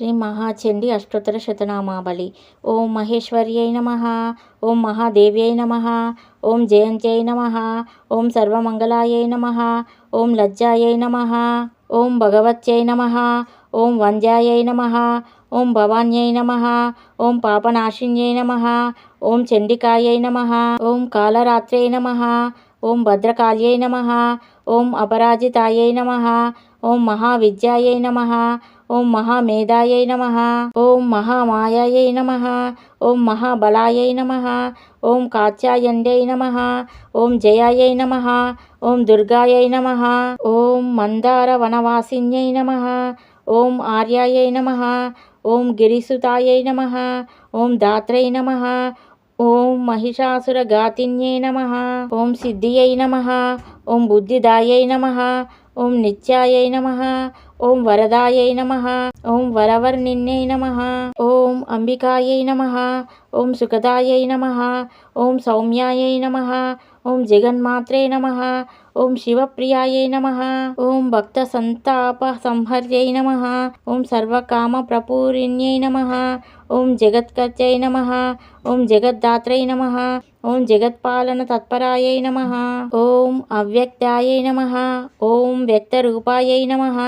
శ్రీ మహాచండీ అష్టోత్తర శతనామావళి. ఓం మహేశ్వర్యై నమః. ఓం మహాదేవ్యై నమః. ఓం జయంత్యై నమః. ఓం సర్వమంగళాయై నమః. ఓం లజ్జాయై నమః. ఓం భగవత్యై నమః. ఓం వంద్యాయై నమః. ఓం భవాన్యై నమః. ఓం పాపనాశిన్యై నమః. ఓం చండికాయై నమః. ఓం కాళరాత్ర్యై నమః. ఓం భద్రకాళ్యై నమః. ఓం అపరాజితాయై నమః. ఓం మహావిద్యాయై నమః. ఓం మహామేధాయై నమః. ఓం మహామాయాయై నమః. ఓం మహాబలాయై నమః. ఓం కాత్యాయన్యై నమః. ఓం జయాయై నమః. ఓం దుర్గాయై నమః. ఓం మందార వనవాసిన్యై నమః. ఓం ఆర్యాయై నమః. ఓం గిరిసుతాయై నమః. ఓం దాత్రై నమః. ఓం మహిషాసురఘాతిన్యై నమః. ఓం సిద్ధియై నమః. ఓం బుద్ధిదాయై నమః. ఓం నిత్యాయై నమః. ఓం వరదాయై నమః. ఓం వరవర్ణిన్యై నమః. ఓం అంబికాయై నమః. ఓం సుఖదాయై నమః. ఓం సౌమ్యాయై నమః. ఓం జగన్మాత్రే నమః. ఓం శివప్రియాయై నమః. ఓం భక్త సంతాప సంహర్యై నమః. ఓం సర్వకామ ప్రపూరిణ్యై నమః. ఓం జగత్కర్త్యై నమః. ఓం జగద్దాత్రై నమః. ఓం జగత్పాలన తత్పరాయై నమః. ఓం అవ్యక్తాయై నమః. ఓం వ్యక్తరూపాయై నమః.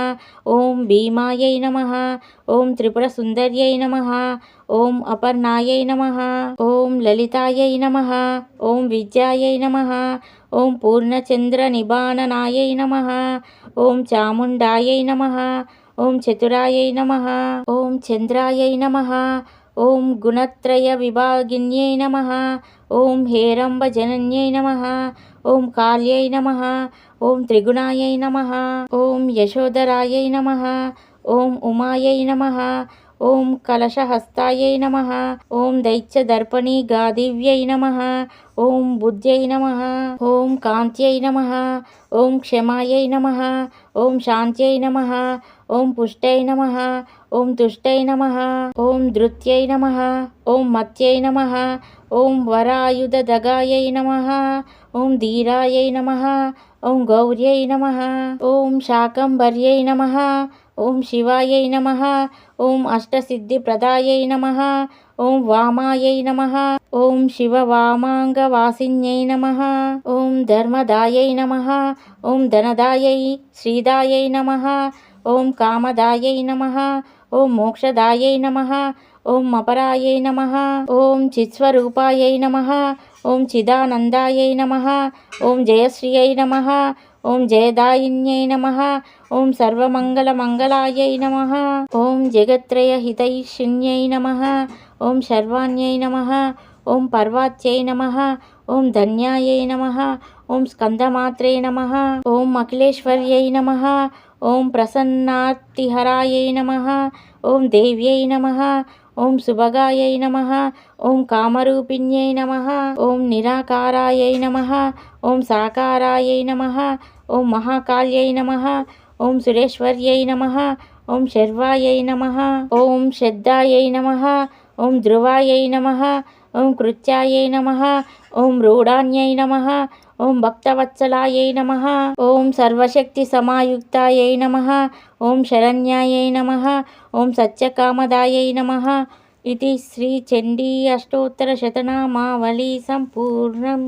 ఓం భీమాయై నమః. ఓం త్రిపురసుందర్యై నమః. ఓం అపర్ణాయై నమః. ఓం లలితాయై నమః. ఓం విద్యాయై నమః. ఓం పూర్ణచంద్ర నిబాననాయై నమః. ఓం చాముండాయై నమః. ఓం చతురాయై నమః. ఓం చంద్రాయై నమః. ఓం గుణత్రయ విభాగిన్యై నమః. ఓం హేరంబ జనన్యై నమః. ఓం కాళ్యై నమః. ఓం త్రిగుణాయై నమః. ఓం యశోధరాయై నమః. ఓం ఉమాయై నమః. ఓం కలశహస్తాయై నమః. ఓం దైత్యదర్పణీ గాదివ్యై నమః. ఓం బుద్ధ్యై నమః. ఓం కాంత్యై నమః. ఓం క్షమాయై నమః. ఓం శాంత్యై నమః. ఓం పుష్టై నమః. ఓం తుష్టై నమః. ఓం ధృత్యై నమః. ఓం మత్యై నమః. ఓం వరాయుధదగాయై నమః. ఓం ధీరాయై నమః. ఓం గౌర్యై నమః. ఓం శాకంభర్యై నమః. ఓం శివాయై నమః. ఓం అష్టసిద్ధిప్రదాయై నమః. ఓం వామాయై నమః. ఓం శివవామాంగవాసిన్యై నమః. ఓం ధర్మదాయై నమః. ఓం ధనదాయై శ్రీదాయై నమః. ఓం కామదాయై నమః. ఓం మోక్షదాయై నమః. ఓం అపరాయై నమః. ఓం చిత్స్వరూపాయై నమః. ఓం చిదానందాయై నమః. ఓం జయశ్రియై నమః. ఓం జయదాయిన్యై నమః. ఓం సర్వమంగళమంగళాయై నమః. ఓం జగత్రయహితైషిణ్యై నమః. ఓం శర్వాణ్యై నమః. ఓం పర్వాత్యై నమః. ఓం ధన్యాయై నమః. ఓం స్కందమాత్రే నమః. ఓం అఖిలేశ్వర్యై నమః. ఓం ప్రసన్నార్తిహరాయై నమః. ఓం దేవ్యై నమః. ఓం సుభగాయై నమః. ఓం కామరూపిణ్యై నమః. ఓం నిరాకారాయై నమః. ఓం సాకారాయై నమః. ఓం మహాకాళ్యై నమః. ఓం సురేశ్వర్యై నమః. ఓం శర్వాయై నమః. ఓం శ్రద్ధాయై నమః. ఓం ధ్రువాయై నమః. ఓం కృత్యాయై నమః. ఓం రూఢాన్యై నమః. ఓం భక్తవత్సలాయై నమః. ఓం సర్వశక్తి సమాయుక్తాయై నమః. ఓం శరణ్యాయై నమః. ఓం సత్యకామదాయై నమః. ఇది శ్రీ చండీ అష్టోత్తర శతనామావళి సంపూర్ణం.